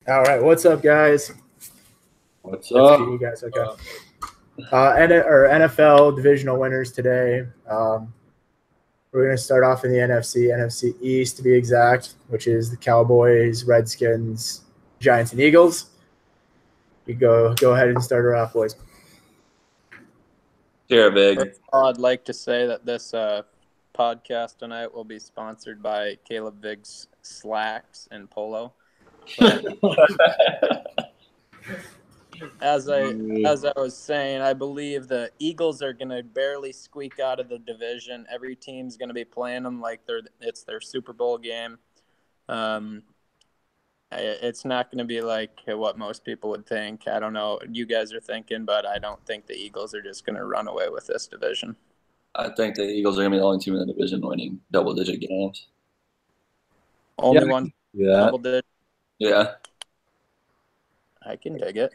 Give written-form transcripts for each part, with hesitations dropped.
All right, what's up, guys? What's That's up? you guys. Okay. NFL divisional winners today. We're going to start off in the NFC East to be exact, which is the Cowboys, Redskins, Giants, and Eagles. You go ahead and start her off, boys. Here, big. First of all, I'd like to say that this podcast tonight will be sponsored by Caleb Vig's slacks and polo. But as I was saying, I believe the Eagles are going to barely squeak out of the division. Every team's going to be playing them like it's their Super Bowl game. It's not going to be like what most people would think. I don't know what you guys are thinking, but I don't think the Eagles are just going to run away with this division. I think the Eagles are going to be the only team in the division winning double-digit games. Only one double digit. Yeah. I can dig it.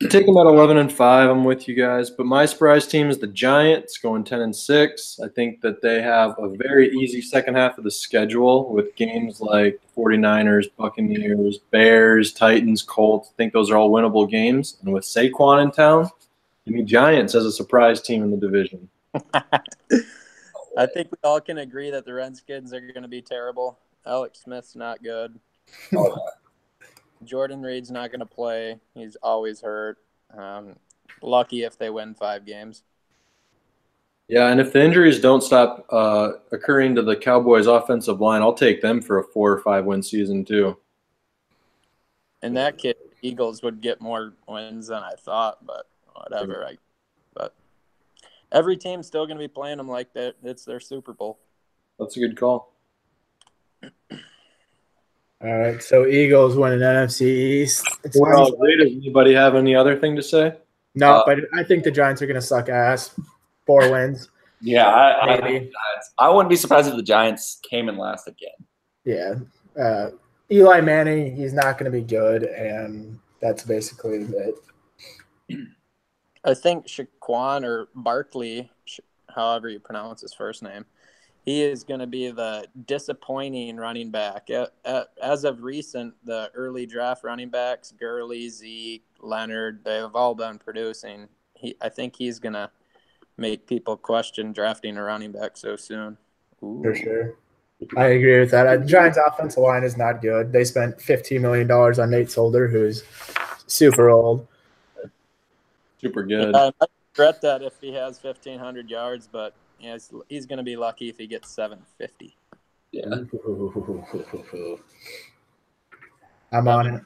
Take them at 11-5. I'm with you guys, but my surprise team is the Giants, going 10-6. I think that they have a very easy second half of the schedule with games like 49ers, Buccaneers, Bears, Titans, Colts. I think those are all winnable games. And with Saquon in town, give me Giants as a surprise team in the division. I think we all can agree that the Redskins are going to be terrible. Alex Smith's not good. Jordan Reed's not going to play. He's always hurt. Lucky if they win 5 games. Yeah, and if the injuries don't stop occurring to the Cowboys' offensive line, I'll take them for a 4 or 5 win season too. In that case, Eagles would get more wins than I thought, but whatever. But every team's still going to be playing them like that. It's their Super Bowl. That's a good call. All right, so Eagles winning NFC East. We're all great. Does anybody have any other thing to say? No, but I think the Giants are going to suck ass. 4 wins. Yeah, I wouldn't be surprised if the Giants came in last again. Yeah. Eli Manning, he's not going to be good, and that's basically it. I think Shaquan or Barkley, however you pronounce his first name, he is going to be the disappointing running back. As of recent, the early draft running backs, Gurley, Zeke, Leonard, they have all been producing. I think he's going to make people question drafting a running back so soon. Ooh. For sure. I agree with that. The Giants' offensive line is not good. They spent $15 million on Nate Solder, who's super old. Super good. I regret that if he has 1,500 yards, but yeah, he's going to be lucky if he gets 750. Yeah. I'm on it.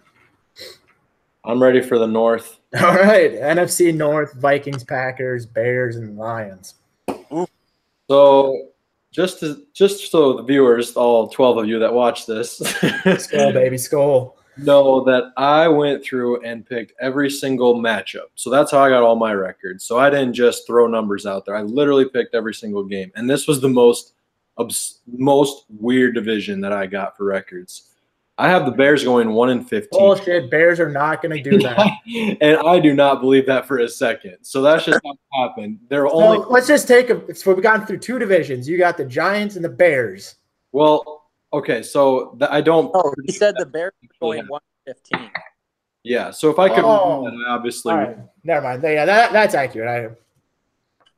I'm ready for the North. All right. NFC North, Vikings, Packers, Bears, and Lions. So just so the viewers, all 12 of you that watch this, skull, baby, skull, know that I went through and picked every single matchup. So that's how I got all my records. So I didn't just throw numbers out there. I literally picked every single game. And this was the most weird division that I got for records. I have the Bears going 1-15. Bullshit. Bears are not going to do that. And I do not believe that for a second. So that's just how it happened. Let's just take we've gone through 2 divisions. You got the Giants and the Bears. Well, okay, so I don't. Oh, he said the Bears are going 1-15. Yeah, so if I could, I obviously. All right. Never mind. Yeah, that's accurate.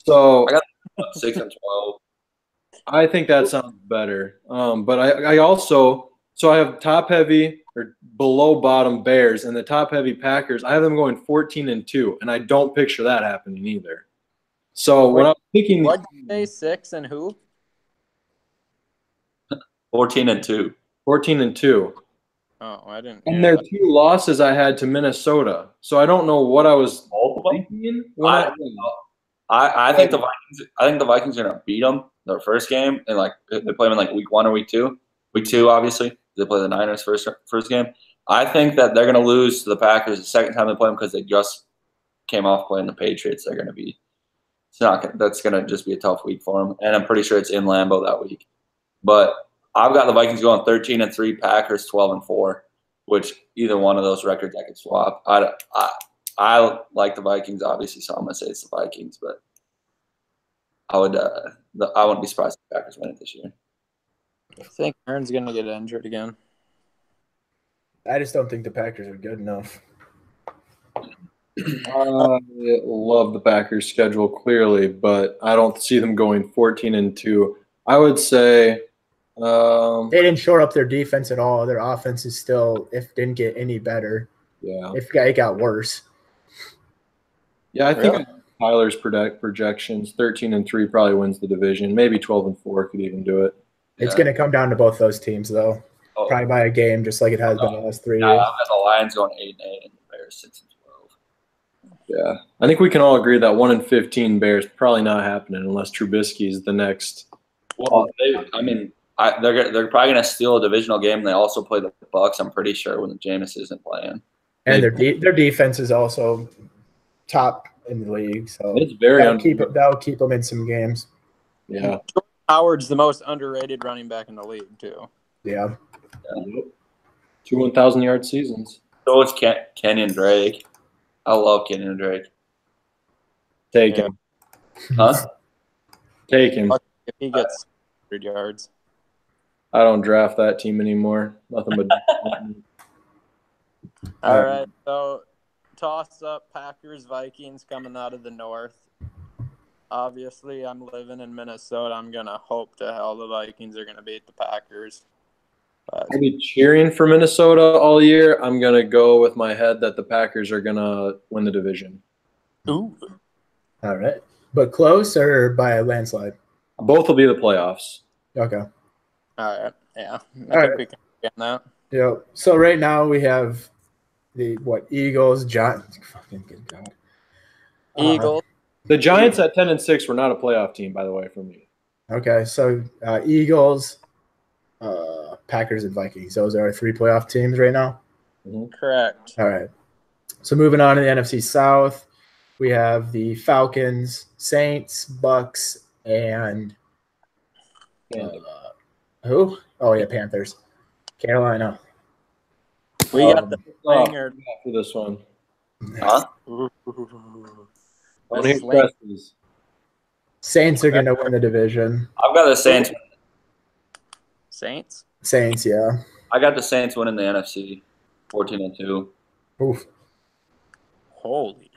So I got 6-12. I think that sounds better. But I also. So I have top heavy or below bottom Bears and the top heavy Packers. I have them going 14-2, and I don't picture that happening either. So when I'm picking, what did you say? 6 and who? 14-2. 14-2. Oh, I didn't. And their 2 losses I had to Minnesota. So I don't know what I was thinking. I think the Vikings. I think the Vikings are gonna beat them their first game, and like they play them in like week 1 or week 2. Week 2, obviously. They play the Niners first game. I think that they're going to lose to the Packers the second time they play them because they just came off playing the Patriots. They're going to be – that's going to just be a tough week for them. And I'm pretty sure it's in Lambeau that week. But I've got the Vikings going 13-3, Packers 12-4, which either one of those records I could swap. I like the Vikings, obviously, so I'm going to say it's the Vikings. But I wouldn't be surprised if the Packers win it this year. I think Aaron's going to get injured again. I just don't think the Packers are good enough. I love the Packers' schedule clearly, but I don't see them going 14-2. I would say They didn't shore up their defense at all. Their offense is still, if didn't get any better, yeah. it got worse. Yeah, I think Really? Tyler's projections 13-3 probably wins the division. Maybe 12-4 could even do it. It's Yeah. going to come down to both those teams, though. Oh, Probably by a game, just like it has been the last 3 yeah, years. I've got the Lions going 8-8 and the Bears 6-12. Yeah, I think we can all agree that 1-15 Bears probably not happening unless Trubisky is the next. Well, they're probably going to steal a divisional game. They also play the Bucks, I'm pretty sure, when Jameis isn't playing. And their defense is also top in the league, so It's very that'll keep them in some games. Yeah. Howard's the most underrated running back in the league, too. Yeah. 2 1,000-yard seasons. So is Kenyon Drake. I love Kenyon Drake. Take him. Huh? Take him. If he gets 100 yards. I don't draft that team anymore. Nothing but. All right, so toss up Packers Vikings coming out of the north. Obviously, I'm living in Minnesota. I'm gonna hope to hell the Vikings are gonna beat the Packers. But I'll be cheering for Minnesota all year. I'm gonna go with my head that the Packers are gonna win the division. ooh, All right. But close or by a landslide? Both will be the playoffs. Okay. all right, yeah, I All think right. we can get that. Yeah. So right now we have the Eagles, Giants. Fucking good God. Eagles. The Giants at 10-6 were not a playoff team, by the way, for me. Okay. So Eagles, Packers, and Vikings. Those are our 3 playoff teams right now. Correct. All right. So moving on to the NFC South, we have the Falcons, Saints, Bucks, and who? Oh yeah, Panthers, Carolina. We got the slinger. For this one. Huh? I want to hear presses. Saints are going to win the division. I've got the Saints. Saints. Saints, yeah. I got the Saints winning the NFC 14-2. Oof. Holy.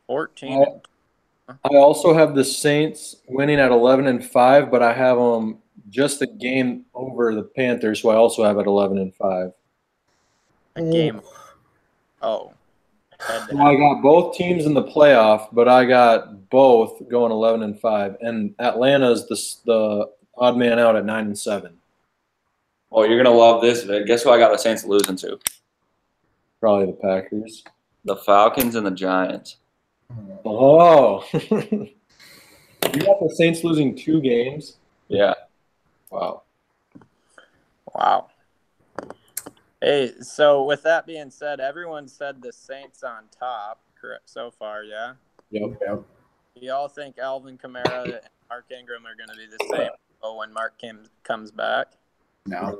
14. I also have the Saints winning at 11-5, but I have them just a game over the Panthers, so I also have it 11-5. A game. Oh. So I got both teams in the playoff, but I got both going 11-5, and Atlanta's the odd man out at 9-7. Oh, you're gonna love this, Vic. Guess who I got the Saints losing to? Probably the Packers. The Falcons and the Giants. Oh, you got the Saints losing 2 games? Yeah. Wow. Wow. Hey, so with that being said, everyone said the Saints on top, correct, so far, yeah? Yep. Yep. Do y'all think Alvin Kamara and Mark Ingram are going to be the same when Mark comes back? No.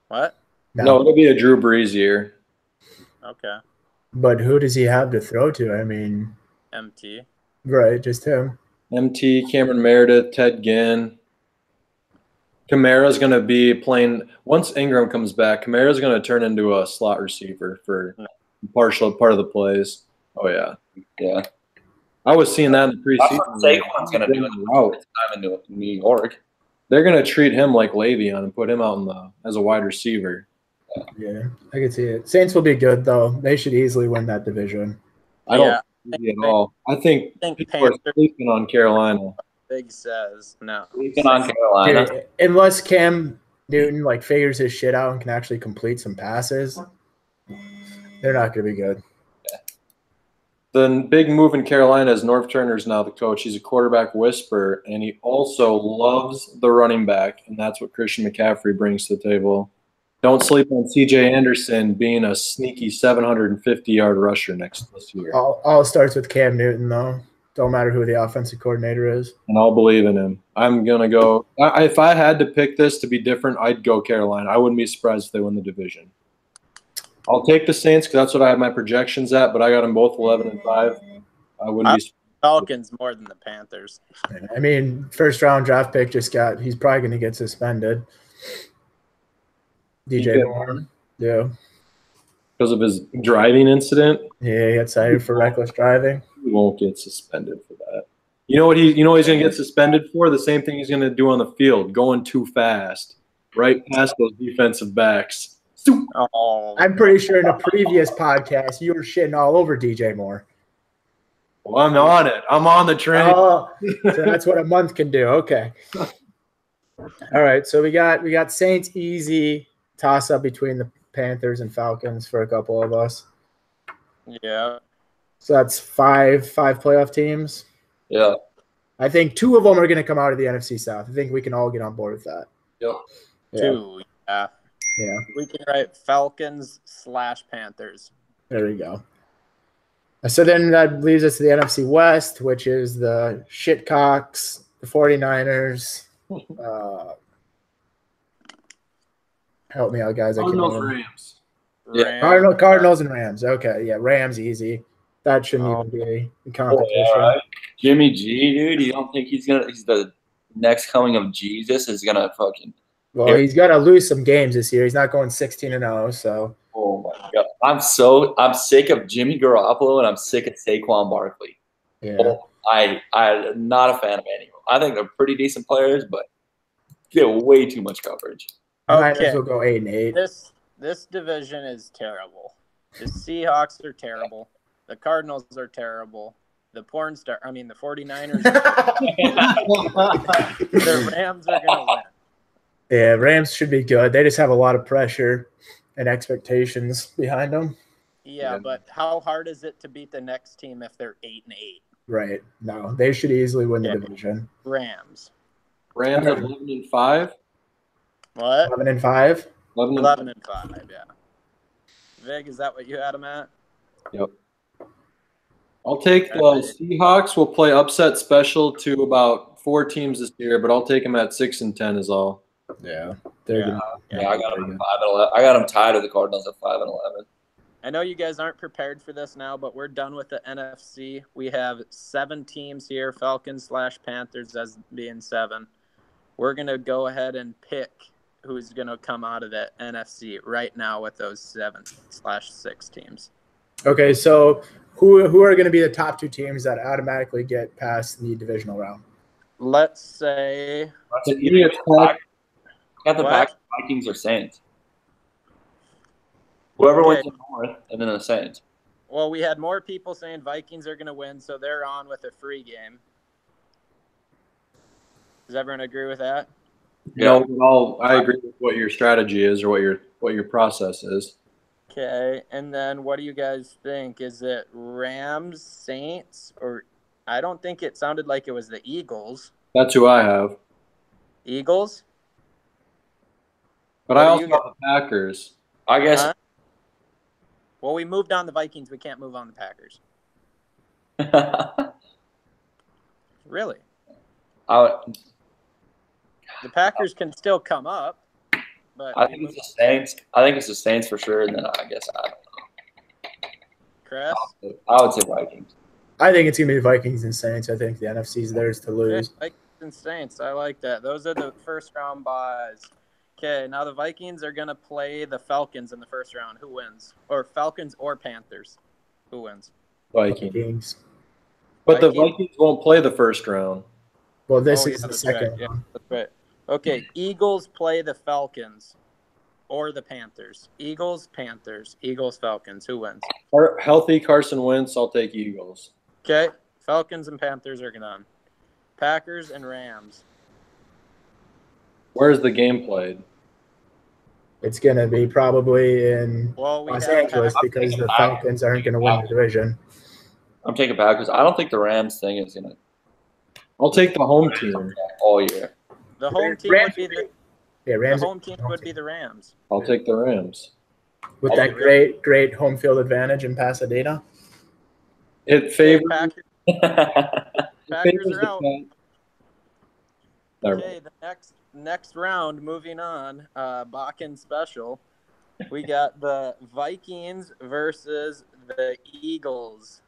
What? No, it'll be a Drew Brees year. Okay. But who does he have to throw to? I mean, MT. right, just him. MT, Cameron Meredith, Ted Ginn. Kamara's going to be playing – once Ingram comes back, Kamara's going to turn into a slot receiver for part of the plays. Oh, yeah. Yeah. I was seeing that in the That's preseason. what Saquon's gonna do Route. time in New York. They're going to treat him like Le'Veon and put him out as a wide receiver. Yeah, I can see it. Saints will be good, though. They should easily win that division. I don't see it at all. I think people are sleeping on Carolina. Big says no. Sleeping on Carolina. Dude, unless Cam Newton figures his shit out and can actually complete some passes, they're not going to be good. The big move in Carolina is Norv Turner's now the coach. He's a quarterback whisperer, and he also loves the running back, and that's what Christian McCaffrey brings to the table. Don't sleep on C.J. Anderson being a sneaky 750-yard rusher this year. All starts with Cam Newton, though. Don't matter who the offensive coordinator is. And I'll believe in him. I'm going to go – if I had to pick this to be different, I'd go Carolina. I wouldn't be surprised if they win the division. I'll take the Saints because that's what I have my projections at, but I got them both 11-5. I wouldn't be – Falcons more than the Panthers. I mean, first-round draft pick he's probably going to get suspended. DJ Moore. Yeah. Because of his driving incident. Yeah, he got cited for reckless driving. He won't get suspended for that. You know what he's going to get suspended for? The same thing he's going to do on the field, going too fast, right past those defensive backs. Oh, I'm pretty sure in a previous podcast you were shitting all over DJ Moore. Well, I'm on it. I'm on the train. Oh, so that's what a month can do. Okay. All right. So we got Saints easy toss up between the Panthers and Falcons for a couple of us. yeah. So that's five playoff teams. Yeah. I think 2 of them are going to come out of the NFC South. I think we can all get on board with that. Yep. Yeah. 2. Yeah. Yeah. We can write Falcons/Panthers. There we go. So then that leaves us to the NFC West, which is the Shitcocks, the 49ers. Help me out, guys. Rams. Yeah. Cardinals and Rams. Okay, yeah, Rams easy. That shouldn't even be a competition. Yeah, right. Jimmy G, dude. You don't think he's the next coming of Jesus? Is gonna fucking. Well, he's got to lose some games this year. He's not going 16-0. So. Oh my god, I'm sick of Jimmy Garoppolo and I'm sick of Saquon Barkley. Yeah. Oh, I'm not a fan of any of them. I think they're pretty decent players, but get way too much coverage. Niners will go 8-8. This division is terrible. The Seahawks are terrible. The Cardinals are terrible. The 49ers. The Rams are going to win. Yeah, Rams should be good. They just have a lot of pressure and expectations behind them. Yeah, but how hard is it to beat the next team if they're 8-8? Right. No, they should easily win the division. Rams. Rams are 11-5. What? 11-5. 11-5. Yeah. Vig, is that what you had them at? Yep. I'll take the Seahawks. We'll play upset special to about 4 teams this year, but I'll take them at 6-10 is all. Yeah. Yeah, I got them 5-11. I got them tied with the Cardinals at 5-11. I know you guys aren't prepared for this now, but we're done with the NFC. We have 7 teams here, Falcons/Panthers as being 7. We're going to go ahead and pick who's going to come out of the NFC right now with those 7/6 teams. Okay, so who are going to be the top 2 teams that automatically get past the divisional round? Let's say Got the back Vikings or Saints. Whoever wins the North, and then the Saints. Well, we had more people saying Vikings are going to win, so they're on with a free game. Does everyone agree with that? Yeah. No, I agree with what your strategy is or what your process is. Okay, and then what do you guys think? Is it Rams, Saints, or I don't think it sounded like it was the Eagles. That's who I have. Eagles? But I also have the Packers. I guess. Well, we moved on the Vikings. We can't move on the Packers. Really? The Packers can still come up. But I think it's the Saints. I think it's the Saints for sure. And then I guess I don't know. Chris? I would say Vikings. I think it's going to be Vikings and Saints. I think the NFC's theirs to lose. Vikings and Saints. I like that. Those are the first round buys. Okay, now the Vikings are going to play the Falcons in the first round. Who wins? Or Falcons or Panthers? Who wins? Vikings. But the Vikings won't play the first round. Well, this is the second round. Yeah, that's right. Okay, Eagles play the Falcons or the Panthers. Eagles, Panthers. Eagles, Falcons. Who wins? Healthy Carson Wentz, I'll take Eagles. Okay, Falcons and Panthers are done. Packers and Rams. Where's the game played? It's going to be probably in Los Angeles because the Falcons aren't going to win the division. I'm taking Packers. I don't think the Rams thing is going to. I'll take the home team all year. The home team would be Rams. The home team would be the Rams. I'll take the Rams. With that great home field advantage in Pasadena. It favors. Packers are out. Okay, the next round, moving on, Bakken special. We got the Vikings versus the Eagles.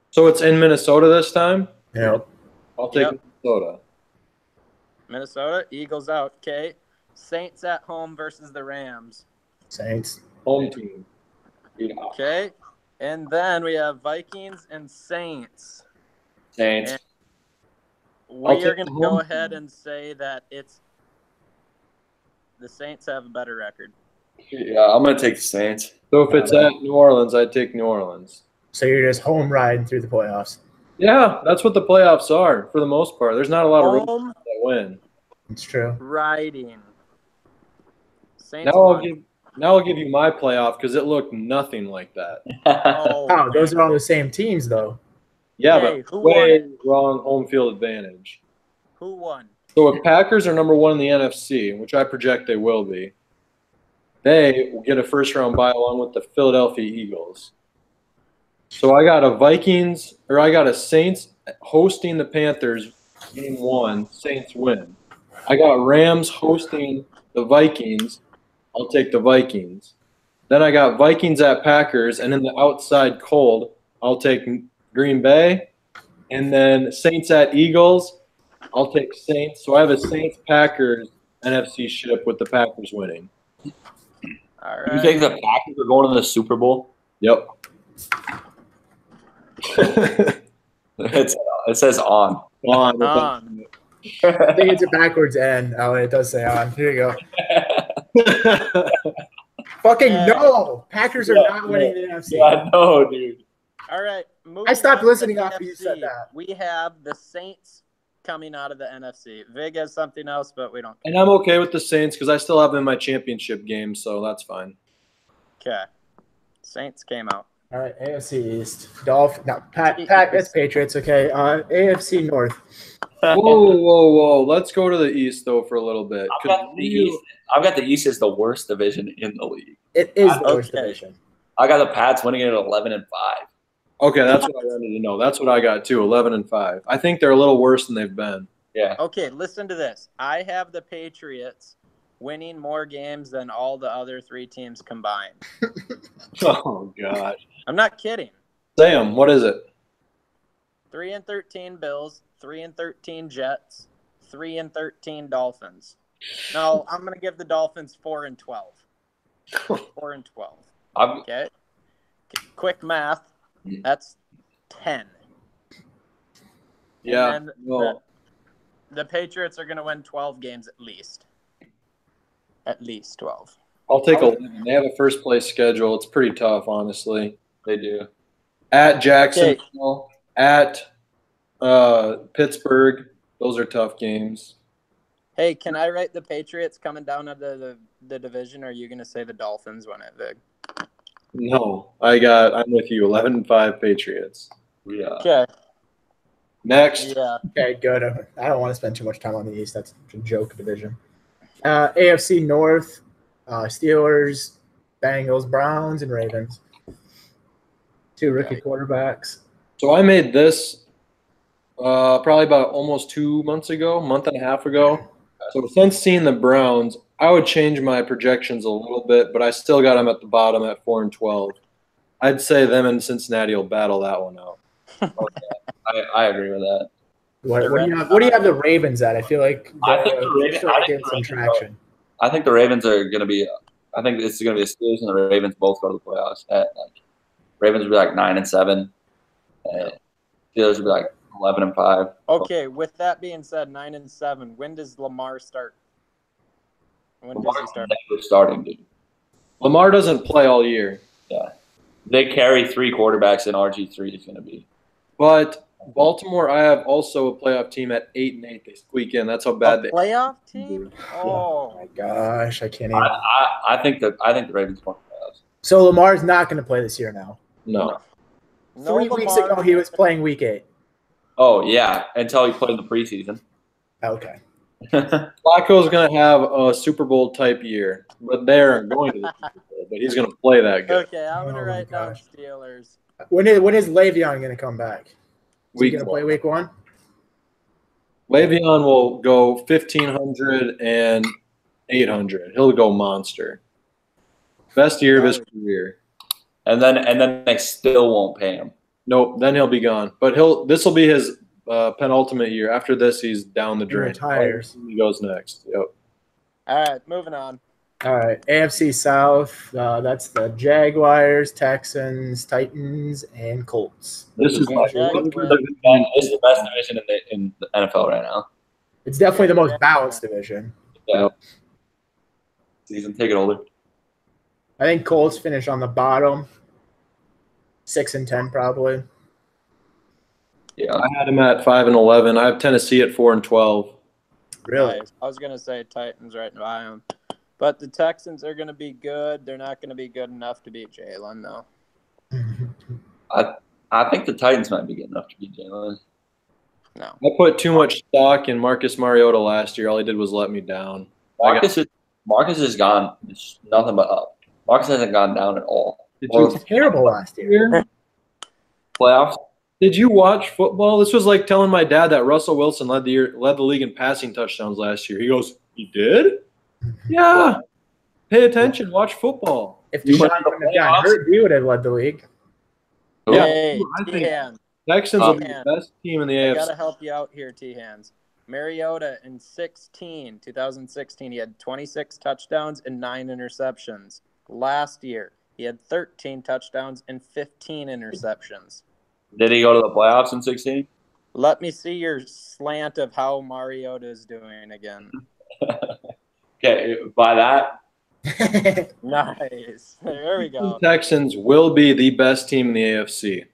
So it's in Minnesota this time? Yep. I'll take Minnesota. Minnesota, Eagles out. Okay. Saints at home versus the Rams. Saints. Home team. Okay. And then we have Vikings and Saints. Saints. And I'll we are take going the to go home ahead team. and say that the Saints have a better record. Yeah, I'm gonna take the Saints. So if it's at New Orleans, I'd take New Orleans. So you're just home riding through the playoffs. Yeah, that's what the playoffs are for the most part. There's not a lot of road Home teams that win. It's true. riding. Saints Now won. I'll give you my playoff because it looked nothing like that. Oh, those are all the same teams, though. Yeah, Hey, but who won way it? wrong home field advantage. Who won? So if Packers are number 1 in the NFC, which I project they will be, they will get a first-round bye along with the Philadelphia Eagles. So I got a Saints hosting the Panthers, game 1, Saints win. I got Rams hosting the Vikings. I'll take the Vikings. Then I got Vikings at Packers, and in the outside cold, I'll take Green Bay. And then Saints at Eagles, I'll take Saints. So I have a Saints-Packers NFC ship with the Packers winning. All You right. think the Packers are going to the Super Bowl? Yep. It says on. On. I think it's a backwards N. Oh, it does say on. Here you go. Fucking no! Packers are not winning the NFC. Yeah, no, dude. All right. I stopped moving on listening to after you said NFC. that. We have the Saints coming out of the NFC. Vig has something else, but we don't. And I'm okay with the Saints because I still have them in my championship game, so that's fine. Okay. Saints came out. All right, AFC East. That's Patriots. Okay. AFC North. Whoa. Let's go to the East, though, for a little bit. I've got the East as the worst division in the league. It is the worst Okay. division. I got the Pats winning it at 11-5. Okay, that's what I wanted to know. That's what I got, too, 11-5. I think they're a little worse than they've been. Yeah. Okay, listen to this. I have the Patriots winning more games than all the other 3 teams combined. Oh, gosh. I'm not kidding. Sam, what is it? 3-13 Bills, 3-13 Jets, 3-13 Dolphins. No, I'm gonna give the Dolphins 4-12. 4-12. Okay. Quick math. That's 10. Yeah. And the Patriots are gonna win 12 games at least. At least 12. I'll take 11. They have a first-place schedule. It's pretty tough, honestly. They do. At Jacksonville, at Pittsburgh. Those are tough games. Hey, can I write the Patriots coming down out of the division, or are you going to say the Dolphins win it, Vig? No, I'm with you. 11-5 Patriots. Yeah. Okay. Next. Yeah. Okay, good. I don't want to spend too much time on the East. That's a joke division. AFC North, Steelers, Bengals, Browns, and Ravens. 2 rookie quarterbacks. So I made this probably about almost 2 months ago, month and a half ago. So since seeing the Browns, I would change my projections a little bit, but I still got them at the bottom at 4-12. I'd say them and Cincinnati will battle that one out. I agree with that. What do you have the Ravens at? I feel like I think the Ravens- they're I think getting the some Ravens traction. I think the Ravens are going to be – I think it's going to be the Steelers and the Ravens both go to the playoffs. Ravens will be like 9-7. And Steelers will be like 11-5. Okay, with that being said, 9-7, when does Lamar start? When does he start? Never starting, dude. Lamar doesn't play all year. Yeah. They carry 3 quarterbacks, and RG3 is going to be. But Baltimore, I have also a playoff team at 8-8. They squeak in. That's how bad they. Playoff team? Oh my gosh, I can't even. I think the Ravens won the playoffs. So Lamar's not going to play this year now. No. 3 weeks ago, he was playing Week 8. Oh yeah, until he played in the preseason. Okay. Flacco's going to have a Super Bowl type year, but they're going to the Super Bowl. But he's going to play that good. Okay, I'm going to Oh my write down gosh. Steelers. When is Le'Veon going to come back? Is he Week going to one. play Week 1? Le'Veon will go 1,500 and 800. He'll go monster. Best year of his career. And then they still won't pay him. Nope. Then he'll be gone. But this will be his penultimate year. After this, he's down the He drain. retires. He goes next. Yep. All right, moving on. All right, AFC South. That's the Jaguars, Texans, Titans, and Colts. This is my Jags This is the best division in the NFL right now. It's definitely the most balanced division. Yeah. Season ticket holder. I think Colts finish on the bottom, 6-10 probably. Yeah. I had him at 5-11. I have Tennessee at 4-12. Really? Nice. I was gonna say Titans right by them, but the Texans are gonna be good. They're not gonna be good enough to beat Jalen though. I think the Titans might be good enough to beat Jalen. No. I put too much stock in Marcus Mariota last year. All he did was let me down. Marcus has gone. It's nothing but up. Marcus hasn't gone down at all. He was terrible last year. Playoffs. Did you watch football? This was like telling my dad that Russell Wilson led the league in passing touchdowns last year. He goes, "He did? Yeah. Pay attention. Watch football." If Deshaun wouldn't have gotten hurt, he would have led the league. Yeah, Hey, I think T-Hands. Texans will be the best team in the I AFC. gotta help you out here, T-Hands. Mariota in 2016, he had 26 touchdowns and 9 interceptions. Last year, he had 13 touchdowns and 15 interceptions. Did he go to the playoffs in 16? Let me see your slant of how Mariota is doing again. Okay, by that. Nice. There we go. The Texans will be the best team in the AFC.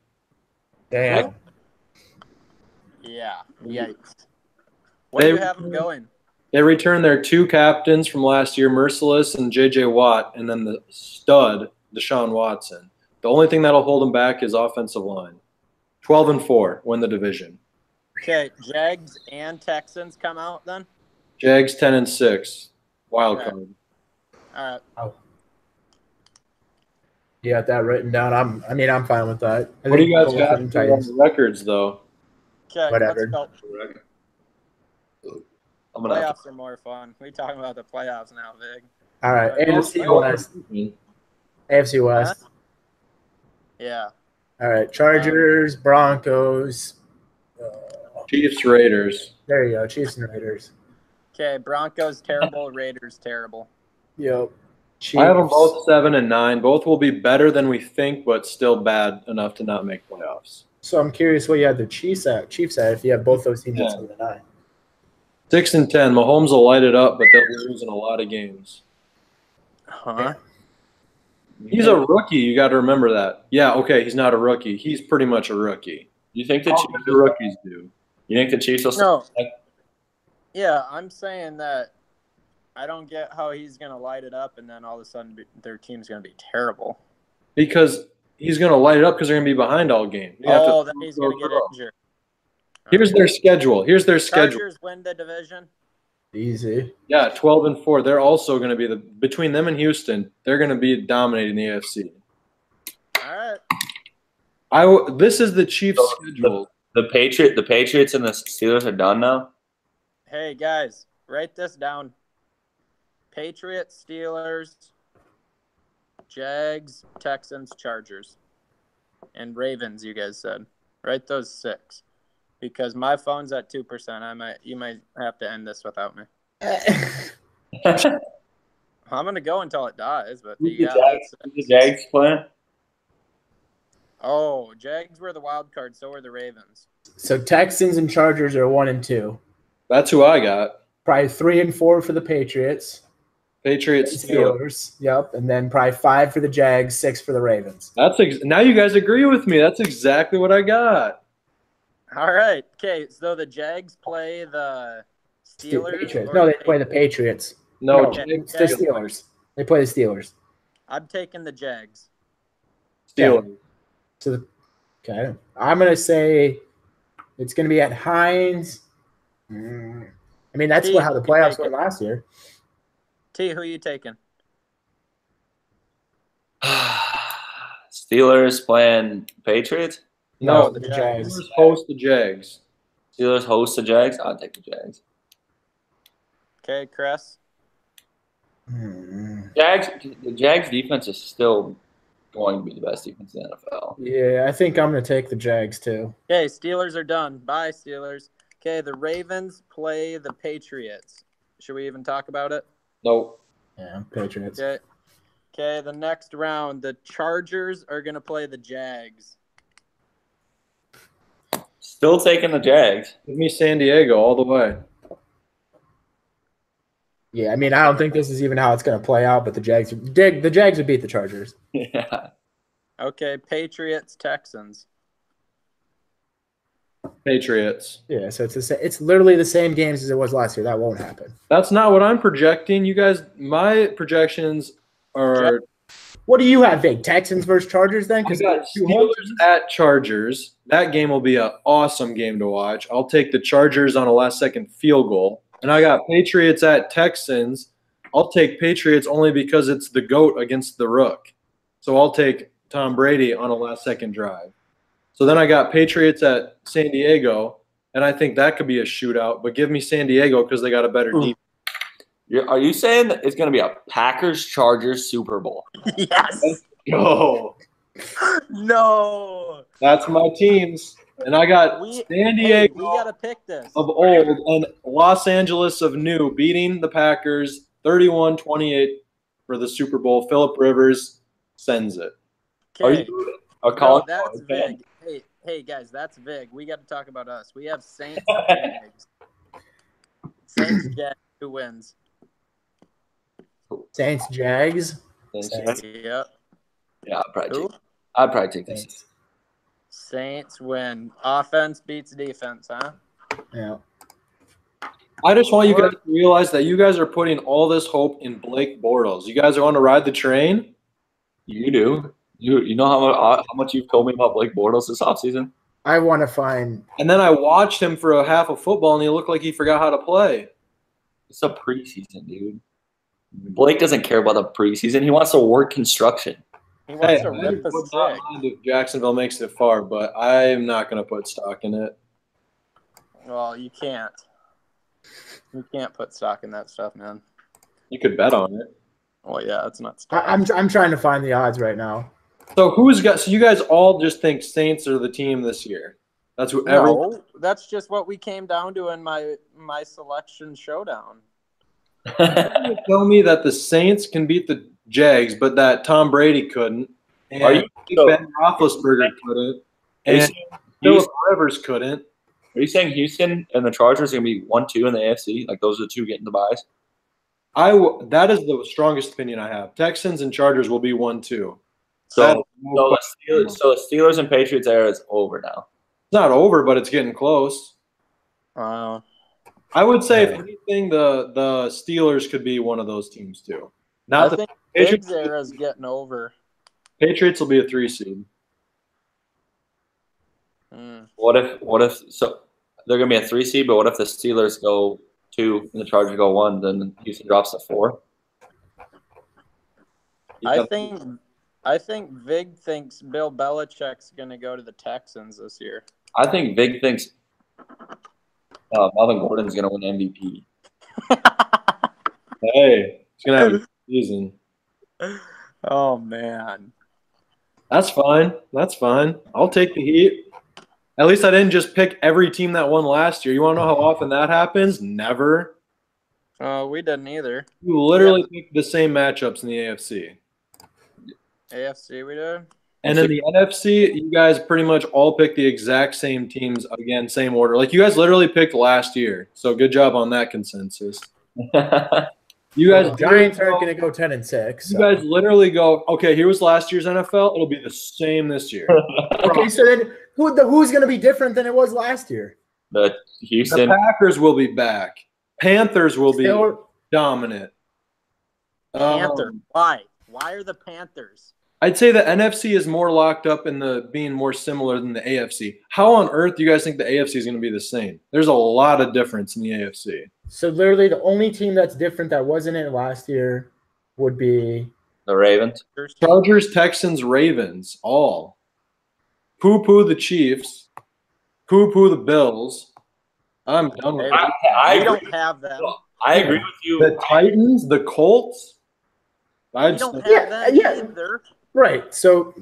Damn. Yeah. Yikes. Where do you have them going? They returned their 2 captains from last year, Merciless and J.J. Watt, and then the stud, Deshaun Watson. The only thing that'll hold them back is offensive line. 12-4, win the division. Okay, Jags and Texans come out then? Jags 10-6, wild card. All right. You got that written down. I'm fine with that. What do you guys got on on the records, though? Okay, Whatever. let's go. I'm gonna Playoffs are more fun. We talking about the playoffs now, Vig. All right, AFC West. AFC West. Yeah. All right, Chargers, Broncos. Chiefs, Raiders. There you go, Chiefs and Raiders. Okay, Broncos terrible, Raiders terrible. Yep. Chiefs. I have them both 7-9. Both will be better than we think, but still bad enough to not make playoffs. So I'm curious what you had the Chiefs at if you have both those teams at 7-9. 6-10. Mahomes will light it up, but they'll lose in a lot of games. Huh? He's a rookie. You got to remember that. Yeah, okay, he's not a rookie. He's pretty much a rookie. You think the All Chiefs the rookies do. You think the Chiefs will? No. Yeah, I'm saying that I don't get how he's going to light it up and then all of a sudden their team's going to be terrible. Because he's going to light it up because they're going to be behind all game. Then he's going to get injured. Here's their schedule. Chargers win the division. Easy. Yeah, 12-4. They're also going to be between them and Houston. They're going to be dominating the AFC. All right. This is the Chiefs' schedule. The Patriots and the Steelers are done now. Hey guys, write this down. Patriots, Steelers, Jags, Texans, Chargers, and Ravens. You guys said write those 6 because my phone's at 2%. You might have to end this without me. I'm gonna go until it dies. But Who's the Jags playing? Oh, Jags were the wild card. So were the Ravens. So Texans and Chargers are 1 and 2. That's who I got. Probably 3 and 4 for the Patriots. Patriots, Steelers. Yep, and then probably 5 for the Jags, 6 for the Ravens. Now you guys agree with me. That's exactly what I got. All right. Okay. So the Jags play the Steelers. Patriots. No, they play the Patriots. No, it's the Steelers. They play the Steelers. I'm taking the Jags. Steelers. So, okay, I'm gonna say it's gonna be at Heinz. I mean, that's how the playoffs went last year. T, who are you taking? Steelers playing Patriots? No, the Jags. Steelers host the Jags. Steelers host the Jags? I'll take the Jags. Okay, Chris. The Jags defense is still going to be the best defense in the NFL. Yeah, I think I'm going to take the Jags too. Okay, Steelers are done. Bye, Steelers. Okay, the Ravens play the Patriots. Should we even talk about it? Nope. Yeah, Patriots. Okay, the next round, the Chargers are going to play the Jags. Still taking the Jags. Give me San Diego all the way. Yeah, I mean, I don't think this is even how it's going to play out, but the Jags would beat the Chargers. Yeah. Okay, Patriots, Texans. Patriots. Yeah, so it's literally the same games as it was last year. That won't happen. That's not what I'm projecting. You guys, my projections are. What do you have, Vic? Texans versus Chargers then? I got Steelers at Chargers. That game will be an awesome game to watch. I'll take the Chargers on a last-second field goal. And I got Patriots at Texans. I'll take Patriots only because it's the GOAT against the Rook. So I'll take Tom Brady on a last-second drive. So then I got Patriots at San Diego, and I think that could be a shootout. But give me San Diego because they got a better defense. Are you saying that it's going to be a Packers-Chargers Super Bowl? Yes. Go. No. That's my teams. And I got San Diego we got to pick this. of old and Los Angeles of new beating the Packers 31-28 for the Super Bowl. Phillip Rivers sends it. Okay. Colin? That's Vig. Hey, guys, that's Vig. We got to talk about us. We have Saints Jags. Saints Jags. Who wins? Saints Jags. Saints. Yep. Yeah, I'd probably take this. Saints win. Offense beats defense, huh? Yeah. I just want you guys to realize that you guys are putting all this hope in Blake Bortles. You guys want to ride the train? You do. You know how much you've told me about Blake Bortles this offseason? I want to find. And then I watched him for a half of football, and he looked like he forgot how to play. It's a preseason, dude. Blake doesn't care about the preseason. He wants to work construction. He wants to rip a stick. If Jacksonville makes it far, but I'm not going to put stock in it. Well, you can't. You can't put stock in that stuff, man. You could bet on it. Well, yeah, it's not stock. I'm trying to find the odds right now. So so you guys all just think Saints are the team this year? That's who No, that's just what we came down to in my selection showdown. Tell me that the Saints can beat the Jags, but that Tom Brady couldn't, and Ben Roethlisberger couldn't, and Phillip Rivers couldn't. Are you saying Houston and the Chargers are going to be 1-2 in the AFC? Like those are the two getting the buys? That is the strongest opinion I have. Texans and Chargers will be 1-2. So the Steelers and Patriots era is over now. It's not over, but it's getting close. I would say, if anything, the Steelers could be one of those teams too. I think Patriots era is getting over. Patriots will be a 3 seed. What if so they're gonna be a 3 seed, but what if the Steelers go 2 and the Chargers go 1, then Houston drops to 4? I think Vig thinks Bill Belichick's gonna go to the Texans this year. I think Vig thinks Melvin Gordon's gonna win MVP. Hey, he's gonna have a season. Oh man, that's fine. I'll take the heat. At least I didn't just pick every team that won last year. You want to know how often that happens? Never. We didn't either. You literally picked the same matchups in the AFC. AFC we did. And in the NFC, you guys pretty much all picked the exact same teams again, same order. Like you guys literally picked last year. So good job on that consensus. You guys, the Giants aren't going to go 10-6. You guys literally go, okay, here was last year's NFL. It'll be the same this year. Okay, so then who's going to be different than it was last year? The Packers will be back. Panthers will be dominant. Panthers. Why? Why are the Panthers? I'd say the NFC is more locked up in the being more similar than the AFC. How on earth do you guys think the AFC is going to be the same? There's a lot of difference in the AFC. So literally the only team that's different that wasn't in it last year would be the Ravens. Chargers, Texans, Ravens, all. Poo-poo the Chiefs. Poo-poo the Bills. I'm done with it. I don't have them. I agree with you. The Titans, the Colts. I don't have that either. Right. So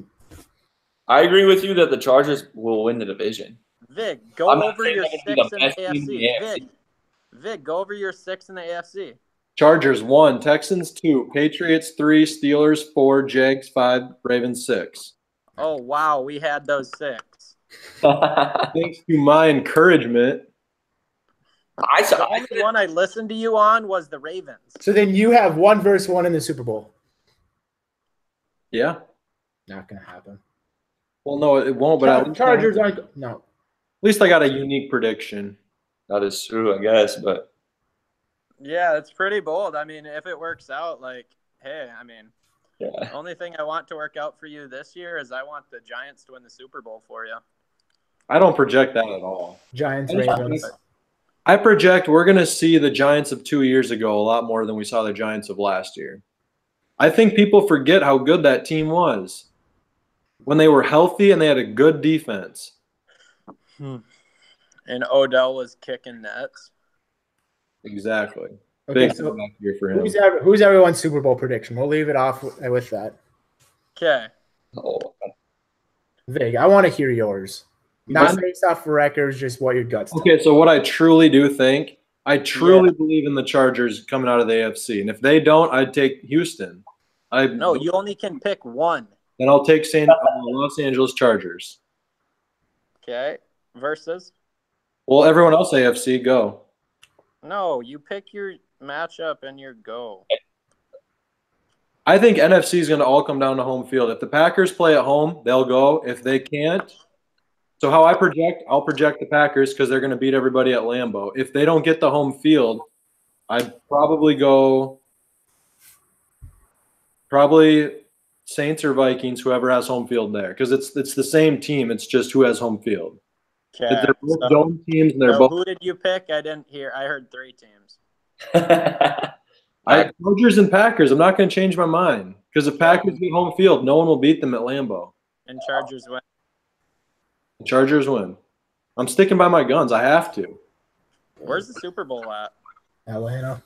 I agree with you that the Chargers will win the division. Vic, I'm go not over saying your they're gonna be 6 the in the best team in the AFC. AFC. Vic, go over your 6 in the AFC. Chargers 1, Texans 2, Patriots 3, Steelers 4, Jags 5, Ravens 6. Oh, wow. We had those 6. Thanks to my encouragement. The only one I listened to you on was the Ravens. So then you have 1-1 in the Super Bowl. Yeah. Not gonna happen. Well, no, it won't. But Chargers aren't. No. At least I got a unique prediction. That is true, I guess, but Yeah, it's pretty bold. I mean, if it works out, like, hey, I mean, yeah. the only thing I want to work out for you this year is I want the Giants to win the Super Bowl for you. I don't project that at all. Giants, Ravens. I project we're going to see the Giants of 2 years ago a lot more than we saw the Giants of last year. I think people forget how good that team was when they were healthy and they had a good defense. And Odell was kicking nets. Exactly. Okay, Big so comeback year for him. who's everyone's Super Bowl prediction? We'll leave it off with that. Okay. Oh, Vig, I want to hear yours. Not based off records, just what your guts tell. Okay, so what I truly do think, I truly believe in the Chargers coming out of the AFC. And if they don't, I'd take Houston. No, you only can pick one. Then I'll take Los Angeles Chargers. Okay. Versus? Well, everyone else AFC, go. No, you pick your matchup and your go. I think NFC is going to all come down to home field. If the Packers play at home, they'll go. If they can't, so how I project, I'll project the Packers because they're going to beat everybody at Lambeau. If they don't get the home field, I'd probably go Saints or Vikings, whoever has home field there, because it's the same team. It's just who has home field. Okay. They're both dome teams, and they're So both. who did you pick? I didn't hear. I heard 3 teams. Chargers and Packers. I'm not going to change my mind because if Packers get home field, no one will beat them at Lambeau. And Chargers win. The Chargers win. I'm sticking by my guns. I have to. Where's the Super Bowl at? Atlanta.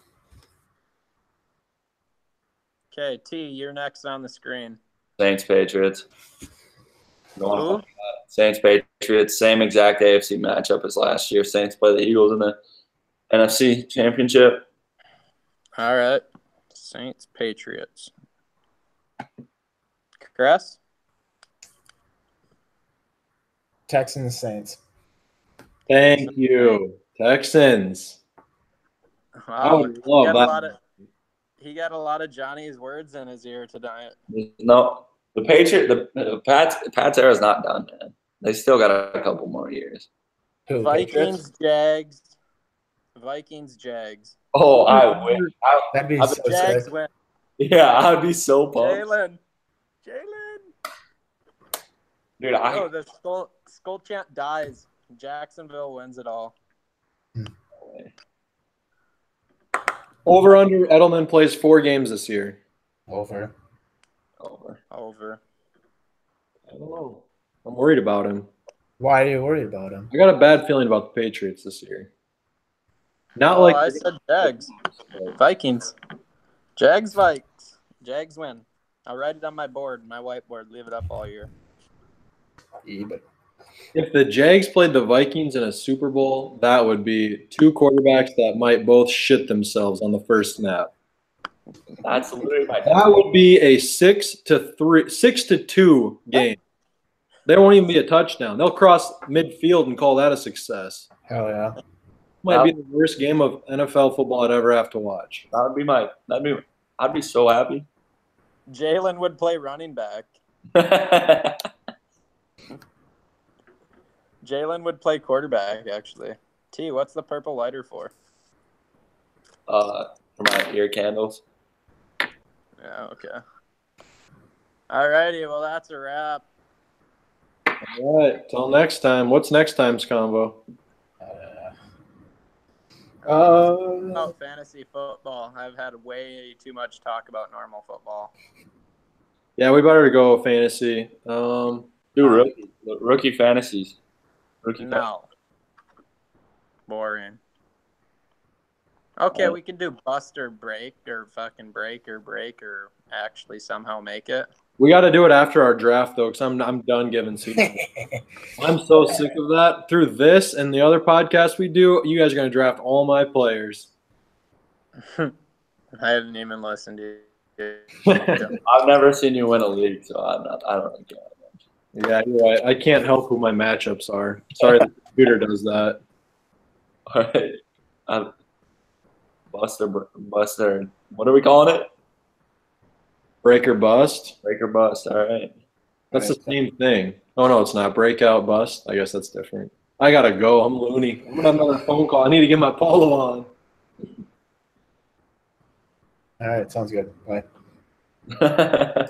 Okay, T, you're next on the screen. Saints, Patriots. Who? Saints, Patriots, same exact AFC matchup as last year. Saints play the Eagles in the NFC Championship. All right. Saints, Patriots. Chris? Texans, Saints. Thank you, Texans. Wow. I would love that. He got a lot of Johnny's words in his ear tonight. No, the Pats era is not done, man. They still got a couple more years. Vikings, Jags. Vikings, Jags. Oh, I wish. That'd be so Jags sick. win. Yeah, I'd be so pumped. Jalen. Dude, Oh, the skull chant dies. Jacksonville wins it all. Over under Edelman plays 4 games this year. Over. I don't know. I'm worried about him. Why are you worried about him? I got a bad feeling about the Patriots this year. Not Oh, like I said Jags. Vikings. Jags, Vikes. Jags win. I'll write it on my board, my whiteboard. Leave it up all year. if the Jags played the Vikings in a Super Bowl, that would be 2 quarterbacks that might both shit themselves on the first snap. That's literally my That would be a 6-2 game. There won't even be a touchdown. They'll cross midfield and call that a success. Hell yeah. Might be the worst game of NFL football I'd ever have to watch. I'd be so happy. Jalen would play running back. Jalen would play quarterback, actually. T, what's the purple lighter for? For my ear candles. Yeah, okay. All righty, well, that's a wrap. All right, till next time. What's next time's combo? About fantasy football. I've had way too much talk about normal football. Yeah, we better go fantasy. Do rookie fantasies. No. Boring. Okay, we can do bust or break or fucking break or actually somehow make it. We got to do it after our draft, though, because I'm done giving season. I'm so sick of that. Through this and the other podcast we do, you guys are going to draft all my players. I haven't even listened to you. I've never seen you win a league, so I don't really care. Yeah, you're right. I can't help who my matchups are. Sorry, the computer does that. All right. Buster. What are we calling it? Breaker bust. Breaker bust. All right. That's the same thing. Oh, no, it's not. Breakout bust. I guess that's different. I got to go. I'm loony. I'm going to have another phone call. I need to get my polo on. All right, sounds good. Bye.